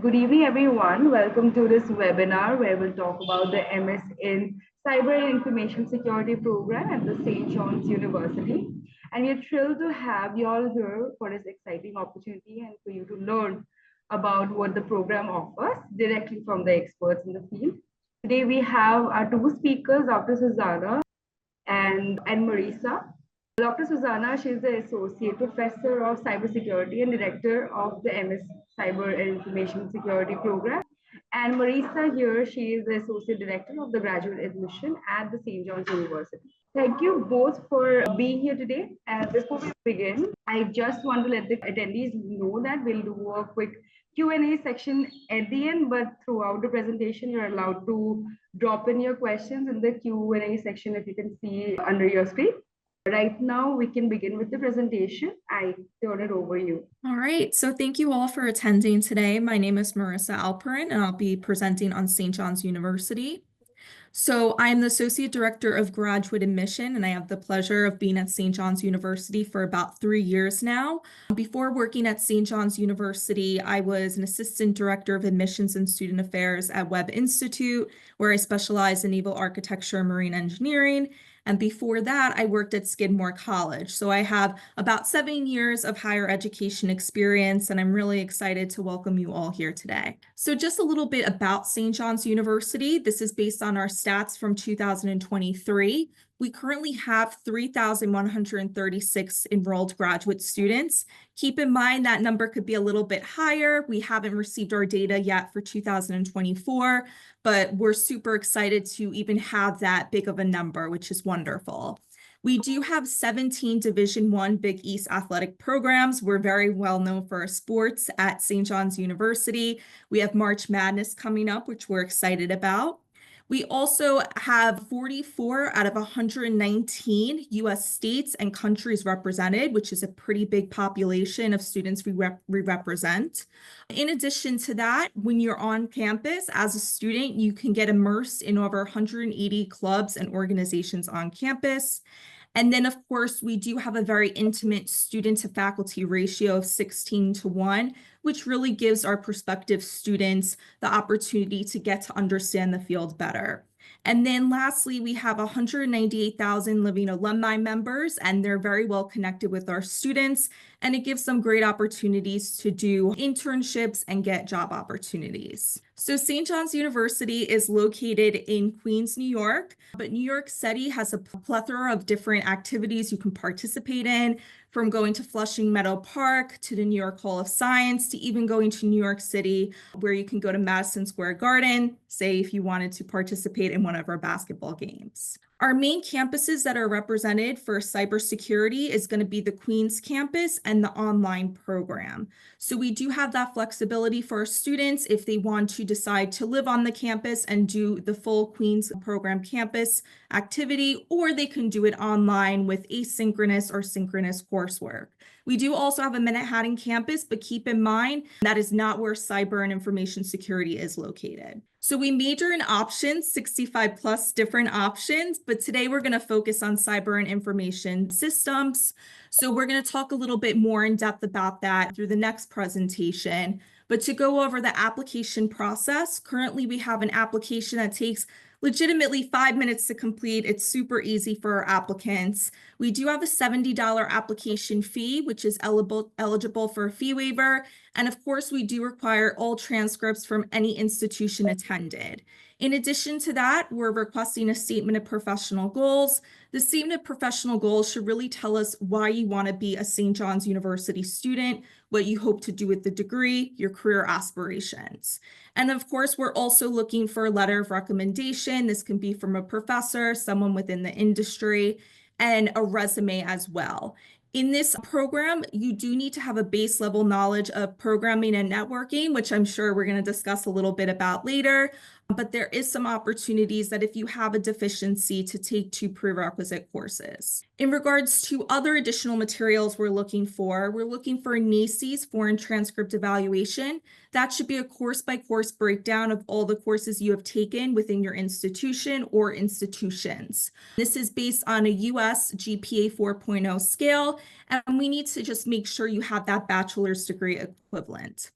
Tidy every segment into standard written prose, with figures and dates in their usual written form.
Good evening, everyone. Welcome to this webinar where we'll talk about the MS in Cyber and Information Security program at the St. John's University. And we're thrilled to have you all here for this exciting opportunity and for you to learn about what the program offers directly from the experts in the field. Today, we have our two speakers, Dr. Suzanna and Marissa. Dr. Suzanna, she's the Associate Professor of Cybersecurity and Director of the MS Cyber and Information Security Program. And Marissa here, she is the Associate Director of the Graduate Admission at the St. John's University. Thank you both for being here today. And before we begin, I just want to let the attendees know that we'll do a quick Q&A section at the end, but throughout the presentation, you're allowed to drop in your questions in the Q&A section if you can see under your screen. Right now, we can begin with the presentation. I turn it over to you. All right, so thank you all for attending today. My name is Marissa Alperin, and I'll be presenting on St. John's University. So I'm the Associate Director of Graduate Admission, and I have the pleasure of being at St. John's University for about 3 years now. Before working at St. John's University, I was an Assistant Director of Admissions and Student Affairs at Webb Institute, where I specialized in naval architecture and marine engineering. And before that, I worked at Skidmore College. So I have about 7 years of higher education experience, and I'm really excited to welcome you all here today. So just a little bit about St. John's University. This is based on our stats from 2023. We currently have 3,136 enrolled graduate students. Keep in mind that number could be a little bit higher. We haven't received our data yet for 2024, but we're super excited to even have that big of a number, which is wonderful. We do have 17 Division I Big East athletic programs. We're very well known for our sports at St. John's University. We have March Madness coming up, which we're excited about. We also have 44 out of 119 U.S. states and countries represented, which is a pretty big population of students we represent. In addition to that, when you're on campus as a student, you can get immersed in over 180 clubs and organizations on campus. And then, of course, we do have a very intimate student-to-faculty ratio of 16:1, which really gives our prospective students the opportunity to get to understand the field better. And then lastly, we have 198,000 living alumni members, and they're very well connected with our students, and it gives them great opportunities to do internships and get job opportunities. So St. John's University is located in Queens, New York, but New York City has a plethora of different activities you can participate in, from going to Flushing Meadow Park to the New York Hall of Science to even going to New York City, where you can go to Madison Square Garden, say if you wanted to participate in one of our basketball games. Our main campuses that are represented for cybersecurity is going to be the Queens campus and the online program. So we do have that flexibility for our students if they want to decide to live on the campus and do the full Queens program campus activity, or they can do it online with asynchronous or synchronous coursework. We do also have a Manhattan campus, but keep in mind that is not where cyber and information security is located. So we major in options, 65 plus different options, but today we're going to focus on cyber and information systems. So we're going to talk a little bit more in depth about that through the next presentation. But to go over the application process, currently we have an application that takes legitimately 5 minutes to complete. It's super easy for our applicants. We do have a $70 application fee, which is eligible for a fee waiver. And of course, we do require all transcripts from any institution attended. In addition to that, we're requesting a statement of professional goals. The statement of professional goals should really tell us why you want to be a St. John's University student, what you hope to do with the degree, your career aspirations. And of course, we're also looking for a letter of recommendation. This can be from a professor, someone within the industry, and a resume as well. In this program, you do need to have a base level knowledge of programming and networking, which I'm sure we're going to discuss a little bit about later. But there is some opportunities that if you have a deficiency to take 2 prerequisite courses. In regards to other additional materials we're looking for NACE's Foreign Transcript Evaluation. That should be a course-by-course breakdown of all the courses you have taken within your institution or institutions. This is based on a US GPA 4.0 scale, and we need to just make sure you have that bachelor's degree equivalent.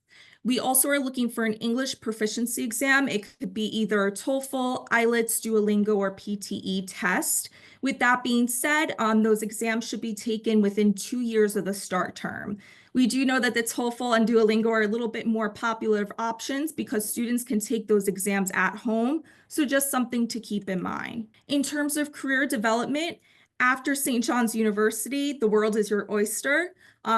We also are looking for an English proficiency exam. It could be either TOEFL, IELTS, Duolingo, or PTE test. With that being said, those exams should be taken within 2 years of the start term. We do know that the TOEFL and Duolingo are a little bit more popular options because students can take those exams at home. So just something to keep in mind. In terms of career development, after St. John's University, the world is your oyster.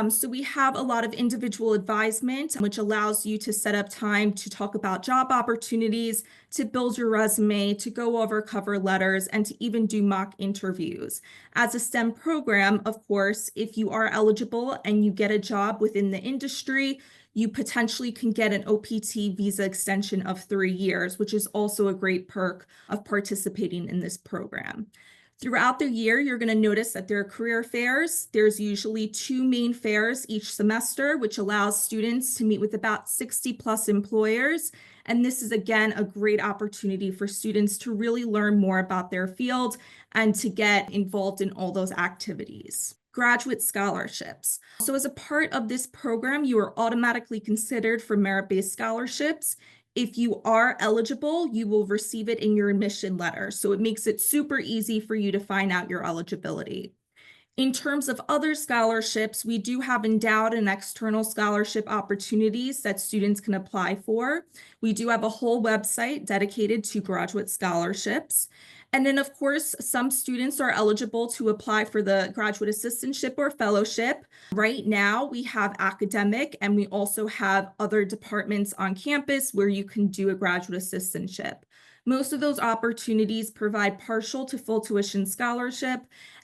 So we have a lot of individual advisement, which allows you to set up time to talk about job opportunities, to build your resume, to go over cover letters, and to even do mock interviews. As a STEM program, of course, if you are eligible and you get a job within the industry, you potentially can get an OPT visa extension of 3 years, which is also a great perk of participating in this program. Throughout the year, you're going to notice that there are career fairs. There's usually 2 main fairs each semester, which allows students to meet with about 60 plus employers. And this is, again, a great opportunity for students to really learn more about their field and to get involved in all those activities. Graduate scholarships. So as a part of this program, you are automatically considered for merit-based scholarships. If you are eligible, you will receive it in your admission letter. So it makes it super easy for you to find out your eligibility. In terms of other scholarships, we do have endowed and external scholarship opportunities that students can apply for. We do have a whole website dedicated to graduate scholarships. And then, of course, some students are eligible to apply for the graduate assistantship or fellowship. Right now, we have academic, and we also have other departments on campus where you can do a graduate assistantship. Most of those opportunities provide partial to full tuition scholarship,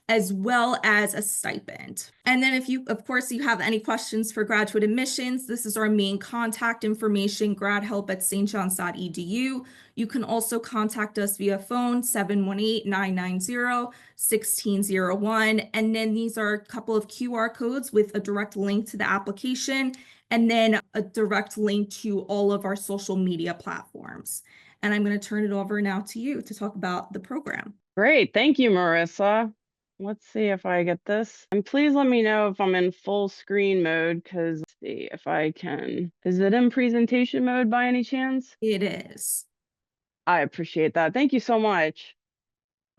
as well as a stipend. And then if you, of course, you have any questions for graduate admissions, this is our main contact information, gradhelp@stjohns.edu. You can also contact us via phone, 718-990-1601. And then these are a couple of QR codes with a direct link to the application, and then a direct link to all of our social media platforms. And I'm going to turn it over now to you to talk about the program. Great. Thank you, Marissa. Let's see if I get this. And please let me know if I'm in full screen mode, because let's see if I can. Is it in presentation mode by any chance? It is. I appreciate that. Thank you so much.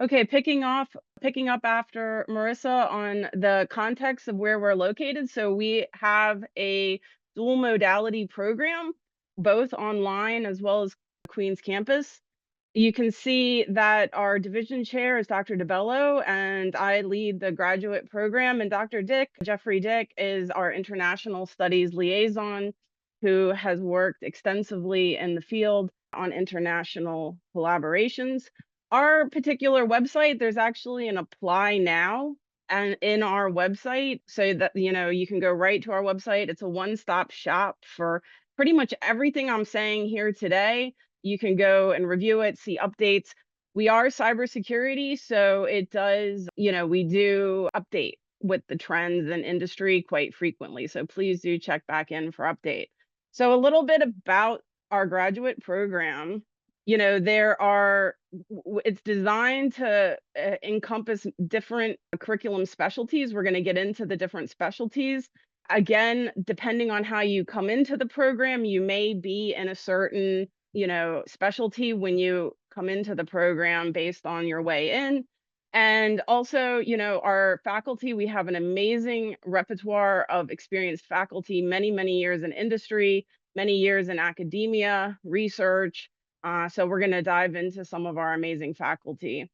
Okay, picking up after Marissa on the context of where we're located. So we have a dual modality program, both online as well as Queens campus. You can see that our division chair is Dr. DeBello, and I lead the graduate program, and Dr. Jeffrey Dick, is our international studies liaison, who has worked extensively in the field on international collaborations. Our particular website, there's actually an apply now and in our website, so that you can go right to our website. It's a one-stop shop for pretty much everything I'm saying here today. You can go and review it, see updates. We are cybersecurity, so it does, we do update with the trends in industry quite frequently. So please do check back in for update. So a little bit about our graduate program. It's designed to encompass different curriculum specialties. We're going to get into the different specialties. Again, depending on how you come into the program, you may be in a certain specialty when you come into the program based on your way in. And also, our faculty, we have an amazing repertoire of experienced faculty, many, many years in industry, many years in academia, research. So we're going to dive into some of our amazing faculty.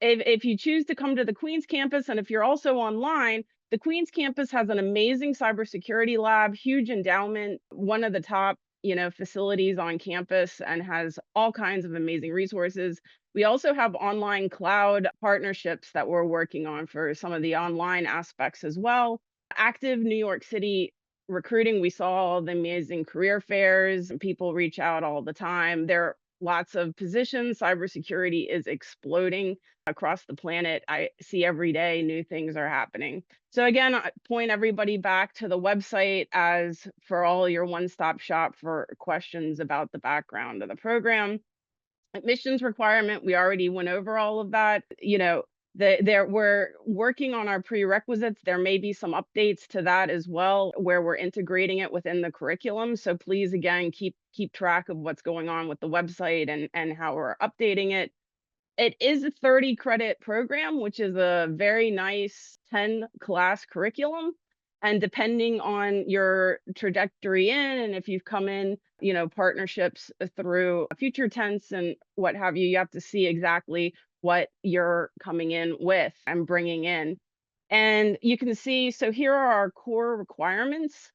If you choose to come to the Queens campus, and if you're also online, the Queens campus has an amazing cybersecurity lab, huge endowment, one of the top facilities on campus, and has all kinds of amazing resources. We also have online cloud partnerships that we're working on for some of the online aspects as well. Active New York City recruiting, we saw all the amazing career fairs, and people reach out all the time. There are lots of positions. Cybersecurity is exploding across the planet. I see every day new things are happening. So again, I point everybody back to the website as for all your one-stop shop for questions about the background of the program. Admissions requirement, we already went over all of that. We're working on our prerequisites. There may be some updates to that as well, where we're integrating it within the curriculum. So please, again, keep track of what's going on with the website and how we're updating it. It is a 30 credit program, which is a very nice 10 class curriculum. And depending on your trajectory and if you've come in, partnerships through Futurense and what have you, you have to see exactly what you're coming in with and bringing in. And you can see, so here are our core requirements: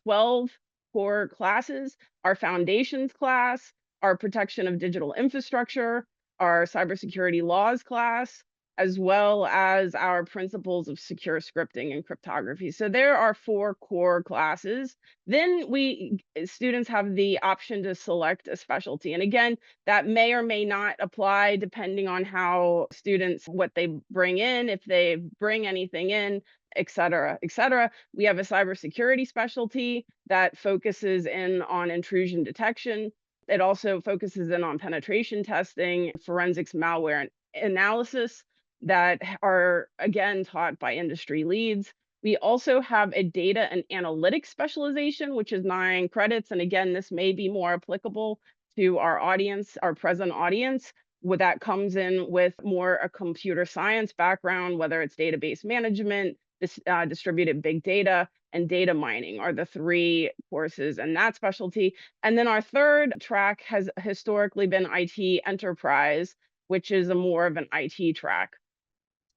12 core classes, our foundations class, our protection of digital infrastructure, our cybersecurity laws class, as well as our principles of secure scripting and cryptography. So there are 4 core classes. Then students have the option to select a specialty. And again, that may or may not apply depending on how students, what they bring in, if they bring anything in, et cetera, et cetera. We have a cybersecurity specialty that focuses in on intrusion detection. It also focuses in on penetration testing, forensics, malware, and analysis that are, again, taught by industry leads. We also have a data and analytics specialization, which is 9 credits. And again, this may be more applicable to our audience, our present audience, where that comes in with more a computer science background, whether it's database management, distributed big data, and data mining are the 3 courses in that specialty. And then our third track has historically been IT enterprise, which is more of an IT track.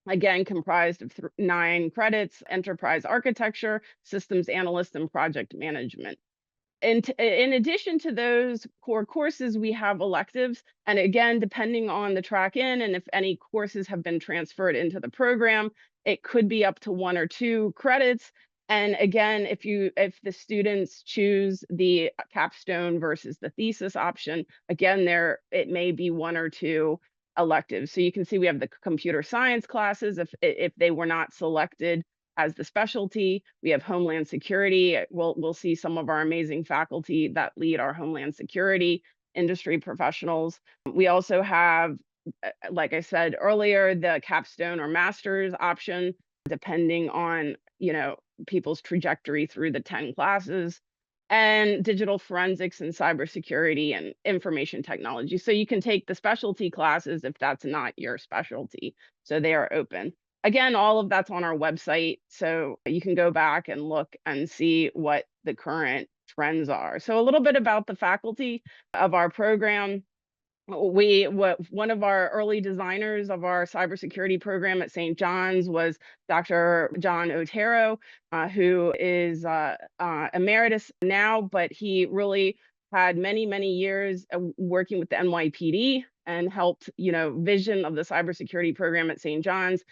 Again, comprised of 9 credits: enterprise architecture, systems analyst, and project management. And in addition to those core courses, we have electives. And again, depending on the track in and if any courses have been transferred into the program, it could be up to 1 or 2 credits. And again, if the students choose the capstone versus the thesis option, again, it may be 1 or 2 electives. So you can see we have the computer science classes if they were not selected as the specialty. We have Homeland Security. We'll see some of our amazing faculty that lead our Homeland Security industry professionals. We also have, like I said earlier, the capstone or master's option, depending on people's trajectory through the 10 classes, and digital forensics and cybersecurity and information technology. So you can take the specialty classes if that's not your specialty. So they are open. Again, all of that's on our website, so you can go back and look and see what the current trends are. So a little bit about the faculty of our program. One of our early designers of our cybersecurity program at St. John's was Dr. John Otero, who is emeritus now, but he really had many, many years working with the NYPD and helped, vision of the cybersecurity program at St. John's.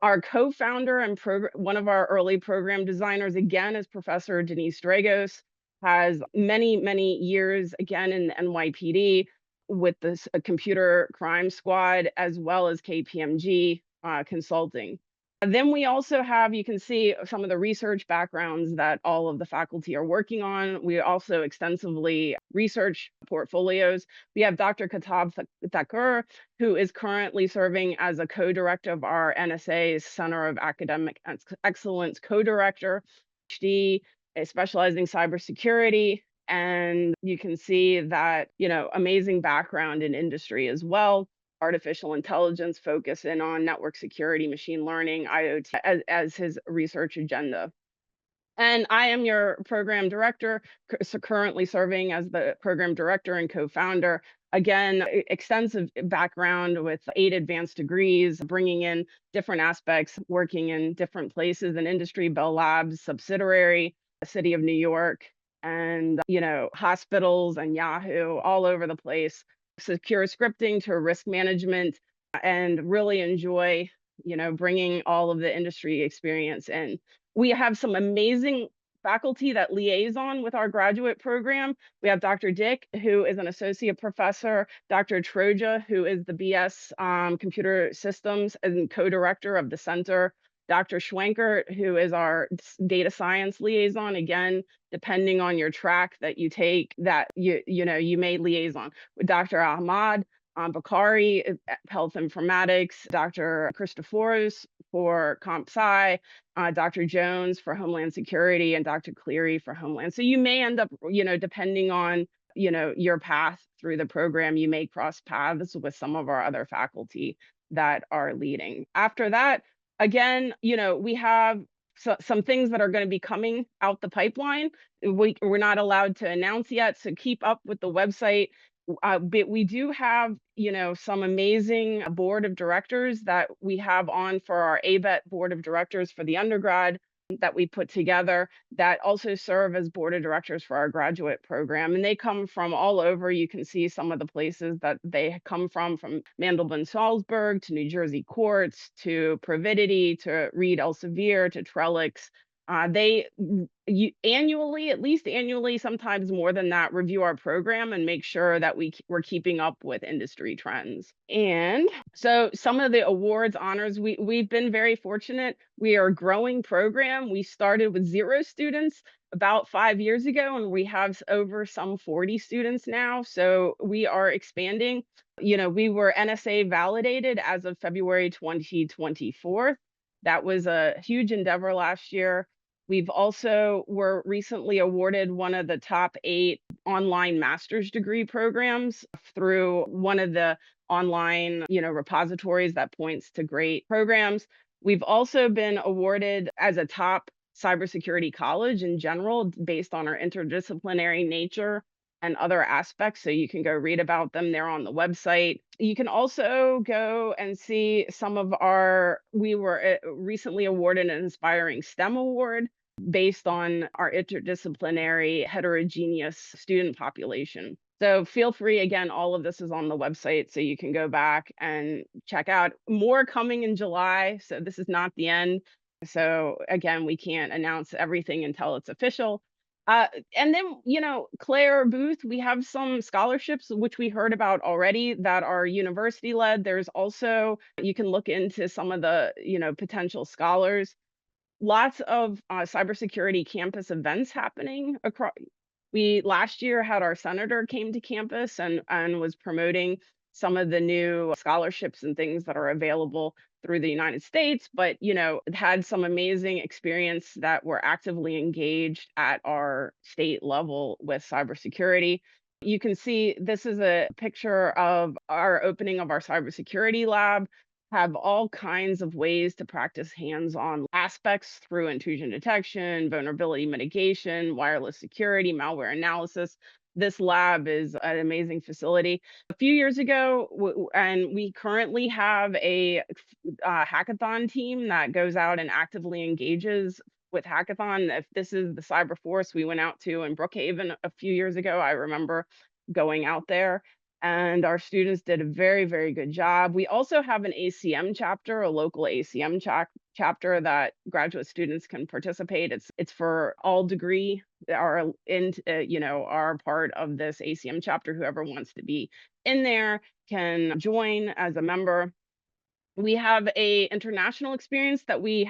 Our co-founder and one of our early program designers, again, is Professor Denise Dragos, has many, many years, again, in the NYPD with this computer crime squad, as well as KPMG consulting. And then we also have, you can see some of the research backgrounds that all of the faculty are working on. We also extensively research portfolios. We have Dr. Katab Thakur, who is currently serving as a co-director of our NSA's Center of Academic Excellence co-director, PhD, specializing in cybersecurity. And you can see that, amazing background in industry as well. Artificial intelligence, focus in on network security, machine learning, IoT as his research agenda. And I am your program director, so currently serving as the program director and co-founder. Again, extensive background with 8 advanced degrees, bringing in different aspects, working in different places in industry, Bell Labs subsidiary, the City of New York, and hospitals and Yahoo, all over the place. Secure scripting to risk management, and really enjoy bringing all of the industry experience in. We have some amazing faculty that liaison with our graduate program. We have Dr. Dick, who is an associate professor, Dr. Troja, who is the BS Computer Systems and co-director of the center, Dr. Schwenkert, who is our data science liaison. Again, depending on your track that you take, that you may liaison with Dr. Ahmad, Bakari, Health Informatics, Dr. Christoforos for Comp Sci, Dr. Jones for Homeland Security, and Dr. Cleary for Homeland. So you may end up, depending on, your path through the program, you may cross paths with some of our other faculty that are leading. After that, again, we have some things that are going to be coming out the pipeline. We're not allowed to announce yet, so keep up with the website. But we do have, some amazing board of directors that we have on for our ABET board of directors for the undergrad that we put together that also serve as board of directors for our graduate program. And they come from all over. You can see some of the places that they come from Mandelbrot Salzburg to New Jersey Courts to Providity to Reed Elsevier to Trellix. They annually, at least annually, sometimes more than that, review our program and make sure that we're keeping up with industry trends. And so some of the awards, honors, we've been very fortunate. We are a growing program. We started with 0 students about 5 years ago, and we have over some 40 students now. So we are expanding. We were NSA validated as of February 2024. That was a huge endeavor last year. We've also were recently awarded one of the top 8 online master's degree programs through one of the online, repositories that points to great programs. We've also been awarded as a top cybersecurity college in general based on our interdisciplinary nature and other aspects. So you can go read about them. They're on the website. You can also go and see we were recently awarded an Inspiring STEM Award based on our interdisciplinary heterogeneous student population. So feel free, again, all of this is on the website, so you can go back and check out. More coming in July, so this is not the end. So again, we can't announce everything until it's official. And then, Claire Booth, we have some scholarships, which we heard about already that are university led. There's also, you can look into some of the, potential scholars. Lots of cybersecurity campus events happening across. We last year had our senator came to campus and was promoting some of the new scholarships and things that are available through the United States, but had some amazing experience that were actively engaged at our state level with cybersecurity. You can see this is a picture of our opening of our cybersecurity lab. Have all kinds of ways to practice hands-on aspects through intrusion detection, vulnerability mitigation, wireless security, malware analysis. This lab is an amazing facility. A few years ago, and we currently have a hackathon team that goes out and actively engages with hackathon. If this is the Cyber Force we went out to in Brookhaven a few years ago, I remember going out there. And our students did a very, very good job. We also have an ACM chapter, a local ACM chapter that graduate students can participate. It's for all degree are are part of this ACM chapter. Whoever wants to be in there can join as a member. We have a international experience that we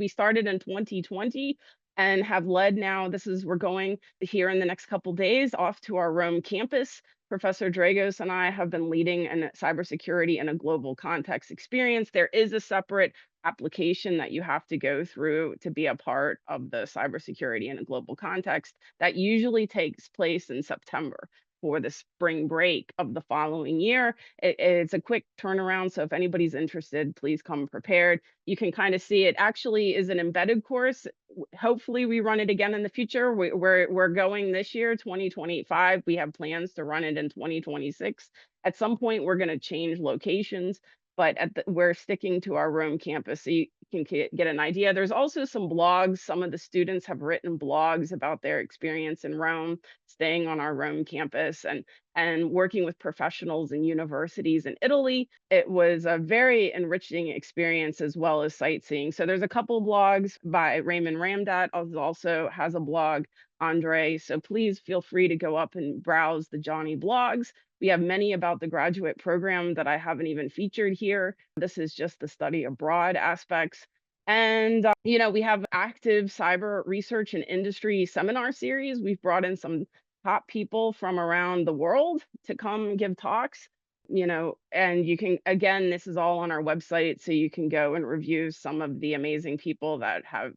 started in 2020 and have led now. We're going here in the next couple days off to our Rome campus. Professor Dragos and I have been leading a cybersecurity in a global context experience. There is a separate application that you have to go through to be a part of the cybersecurity in a global context that usually takes place in September for the spring break of the following year. It's a quick turnaround, so if anybody's interested, please come prepared. You can kind of see it actually is an embedded course. Hopefully we run it again in the future. We're going this year, 2025. We have plans to run it in 2026. At some point, we're going to change locations, but we're sticking to our Rome campus, so you can get an idea. There's also some blogs. Some of the students have written blogs about their experience in Rome, staying on our Rome campus and working with professionals and universities in Italy. It was a very enriching experience as well as sightseeing. So there's a couple blogs by Raymond Ramdat, also has a blog, Andre. So please feel free to go up and browse the Johnny blogs. We have many about the graduate program that I haven't even featured here. This is just the study abroad aspects. And, we have active cyber research and industry seminar series. We've brought in some top people from around the world to come give talks. and you can, again, this is all on our website, so you can go and review some of the amazing people that have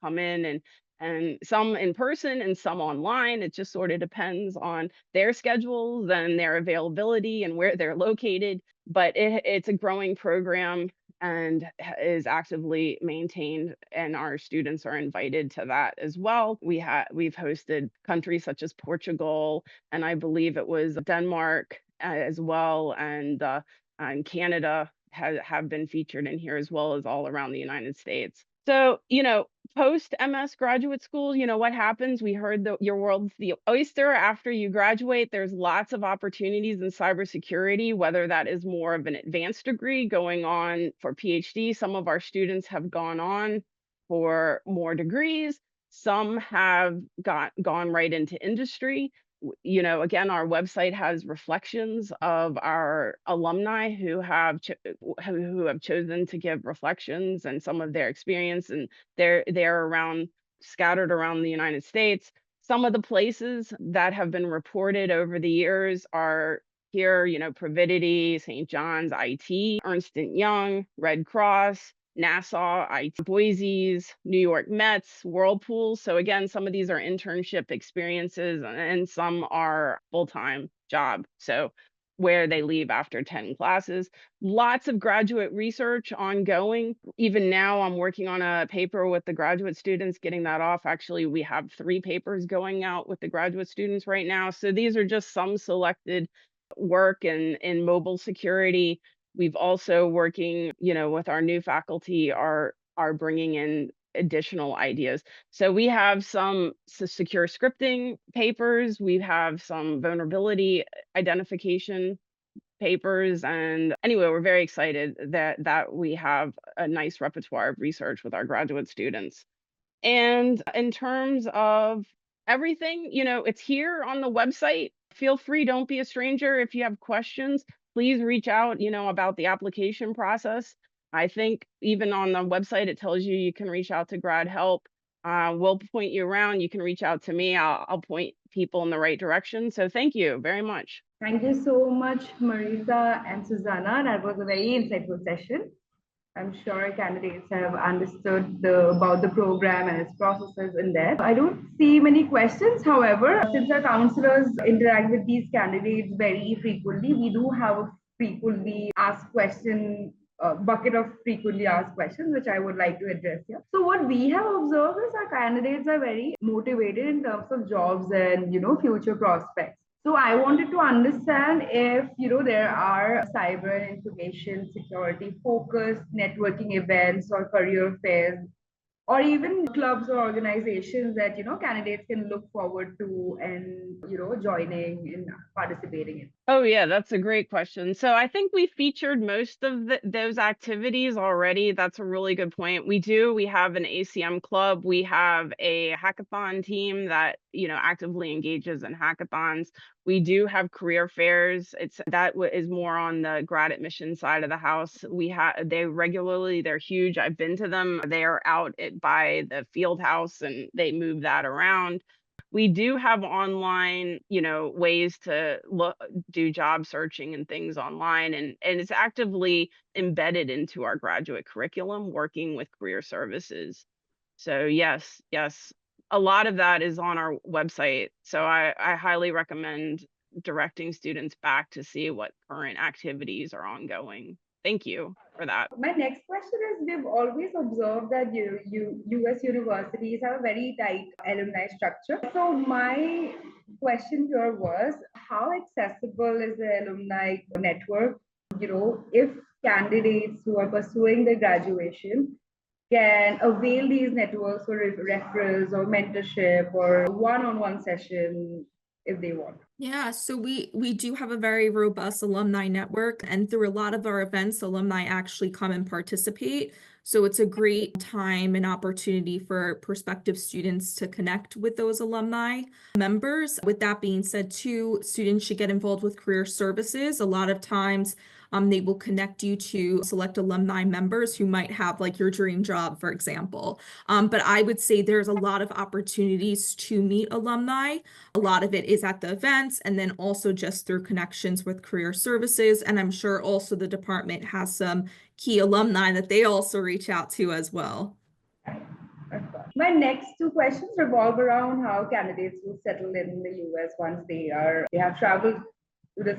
come in, and some in person and some online. It just sort of depends on their schedules and their availability and where they're located. But it's a growing program and is actively maintained, and our students are invited to that as well. We've hosted countries such as Portugal, and I believe it was Denmark as well, and Canada have been featured in here, as well as all around the United States. So, post MS graduate school, what happens? We heard that your world's the oyster after you graduate. There's lots of opportunities in cybersecurity, whether that is more of an advanced degree going on for PhD. Some of our students have gone on for more degrees. Some have gone right into industry. Again, our website has reflections of our alumni who have chosen to give reflections and some of their experience, and they're scattered around the United States. Some of the places that have been reported over the years are here, Providity, St. John's IT, Ernst & Young, Red Cross, Nassau, Boise's, New York Mets, Whirlpool. So again, some of these are internship experiences and some are full-time job. So where they leave after 10 classes. Lots of graduate research ongoing. Even now, I'm working on a paper with the graduate students, getting that off. Actually, we have 3 papers going out with the graduate students right now. So these are just some selected work in mobile security. We've also working, with our new faculty are bringing in additional ideas. So we have some secure scripting papers, we have some vulnerability identification papers, and anyway, we're very excited that we have a nice repertoire of research with our graduate students. And in terms of everything, it's here on the website. Feel free, don't be a stranger. If you have questions, please reach out, about the application process. I think even on the website, it tells you can reach out to Grad Help. We'll point you around. You can reach out to me. I'll point people in the right direction. So thank you very much. Thank you so much, Marissa and Suzanna. That was a very insightful session. I'm sure candidates have understood about the program and its processes in depth. I don't see many questions. However, since our counselors interact with these candidates very frequently, we do have a frequently asked question bucket of frequently asked questions, which I would like to address here. So what we have observed is our candidates are very motivated in terms of jobs and future prospects. So I wanted to understand if there are cyber and information security focused networking events or career fairs, or even clubs or organizations that candidates can look forward to and joining and participating in. Oh yeah, that's a great question. So I think we featured most of those activities already. That's a really good point. We have an ACM club. We have a hackathon team that actively engages in hackathons. We do have career fairs. Is more on the grad admission side of the house. They're huge. I've been to them. They are out by the field house and they move that around. We do have online, ways to do job searching and things online, and it's actively embedded into our graduate curriculum, working with career services. So yes, a lot of that is on our website. So I highly recommend directing students back to see what current activities are ongoing. Thank you for that. My next question is, we've always observed that US universities have a very tight alumni structure. So my question here was, how accessible is the alumni network? If candidates who are pursuing their graduation can avail these networks for referrals or mentorship or one-on-one session if they want. Yeah, so we do have a very robust alumni network, and through a lot of our events, alumni actually come and participate. So it's a great time and opportunity for prospective students to connect with those alumni members. With that being said, too, students should get involved with career services. A lot of times, They will connect you to select alumni members who might have like your dream job, for example. But I would say there's a lot of opportunities to meet alumni. A lot of it is at the events and then also just through connections with career services. And I'm sure also the department has some key alumni that they also reach out to as well. My next two questions revolve around how candidates will settle in the US once they have traveled to this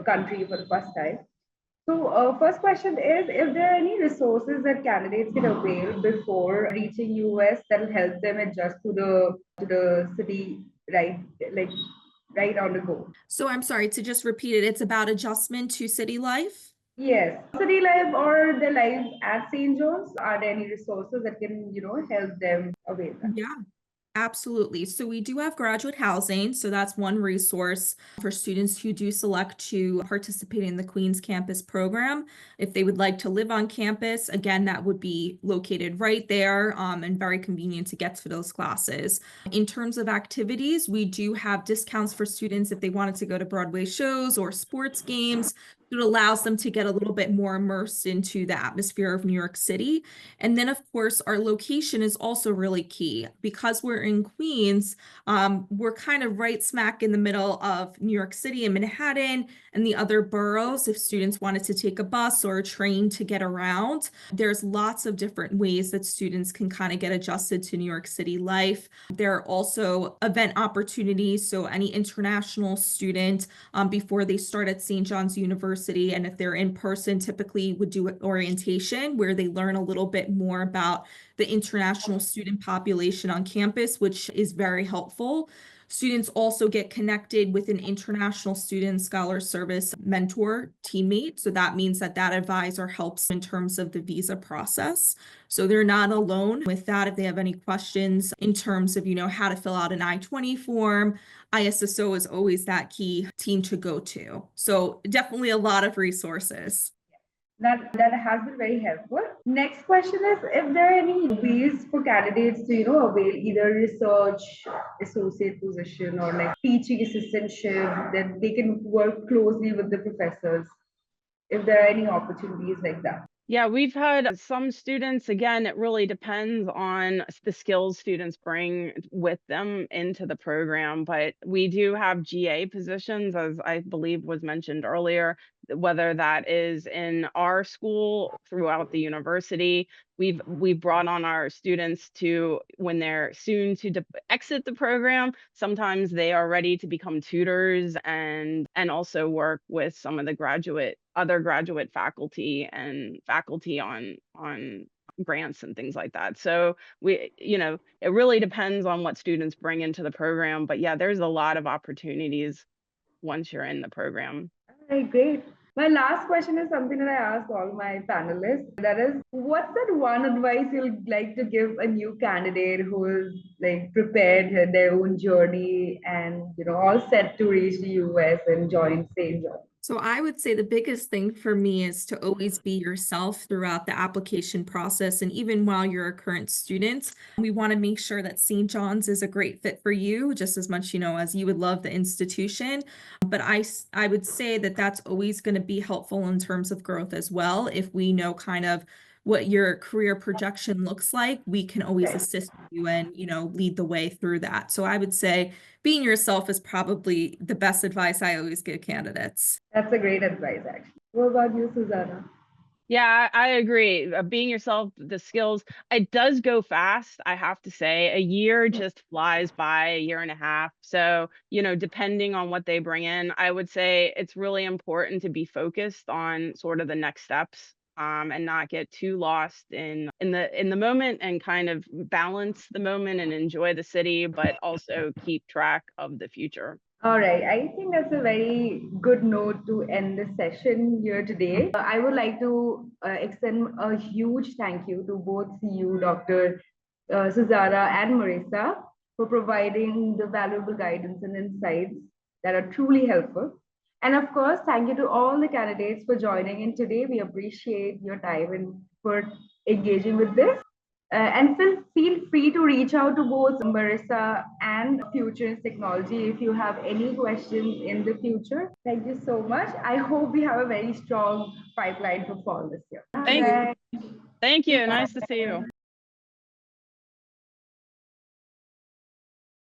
country for the first time. So, first question is if there are any resources that candidates can avail before reaching US that will help them adjust to the city right like right on the go. So I'm sorry to just repeat it. It's about adjustment to city life. Yes, city life or the life at St. John's. Are there any resources that can help them avail that? Yeah. Absolutely. So we do have graduate housing. So that's one resource for students who do select to participate in the Queens campus program. If they would like to live on campus, again, that would be located right there and very convenient to get to those classes. In terms of activities, we do have discounts for students if they wanted to go to Broadway shows or sports games. It allows them to get a little bit more immersed into the atmosphere of New York City. And then, of course, our location is also really key. Because we're in Queens, we're kind of right smack in the middle of New York City and Manhattan and the other boroughs. If students wanted to take a bus or a train to get around, there's lots of different ways that students can kind of get adjusted to New York City life. There are also event opportunities. So any international student, before they start at St. John's University, and if they're in person, typically would do an orientation where they learn a little bit more about the international student population on campus, which is very helpful. Students also get connected with an international student scholar service mentor teammate. So that means that that advisor helps in terms of the visa process. So they're not alone with that. If they have any questions in terms of, how to fill out an I-20 form, ISSO is always that key team to go to. So definitely a lot of resources. That has been very helpful. Next question is if there are any ways for candidates to avail either research associate position or like teaching assistantship that they can work closely with the professors. If there are any opportunities like that. Yeah, we've had some students, again, it really depends on the skills students bring with them into the program, but we do have GA positions, as I believe was mentioned earlier, whether that is in our school throughout the university. We've brought on our students to when they're soon to exit the program. Sometimes they are ready to become tutors and also work with some of the other graduate faculty and faculty on grants and things like that. So it really depends on what students bring into the program. But yeah, there's a lot of opportunities once you're in the program. All right, great. My last question is something that I ask all my panelists. That is, what's that one advice you'd like to give a new candidate who is like prepared their own journey and all set to reach the US and join St. John? So I would say the biggest thing for me is to always be yourself throughout the application process. And even while you're a current student, we want to make sure that St. John's is a great fit for you, just as much, as you would love the institution. But I would say that that's always going to be helpful in terms of growth as well. If we know kind of what your career projection looks like, we can always assist you and, lead the way through that. So I would say being yourself is probably the best advice I always give candidates. That's a great advice, actually. What about you, Suzanna? Yeah, I agree. Being yourself, the skills, it does go fast, I have to say. A year just flies by, a year and a half. So, depending on what they bring in, I would say it's really important to be focused on sort of the next steps. And not get too lost in the moment and kind of balance the moment and enjoy the city, but also keep track of the future. All right, I think that's a very good note to end the session here today. I would like to extend a huge thank you to both you, Dr. Suzanna and Marissa, for providing the valuable guidance and insights that are truly helpful. And of course, thank you to all the candidates for joining in today. We appreciate your time and for engaging with this. And feel free to reach out to both Marissa and Futurense Technology if you have any questions in the future. Thank you so much. I hope we have a very strong pipeline to fall this year. Thank you. Nice to see you.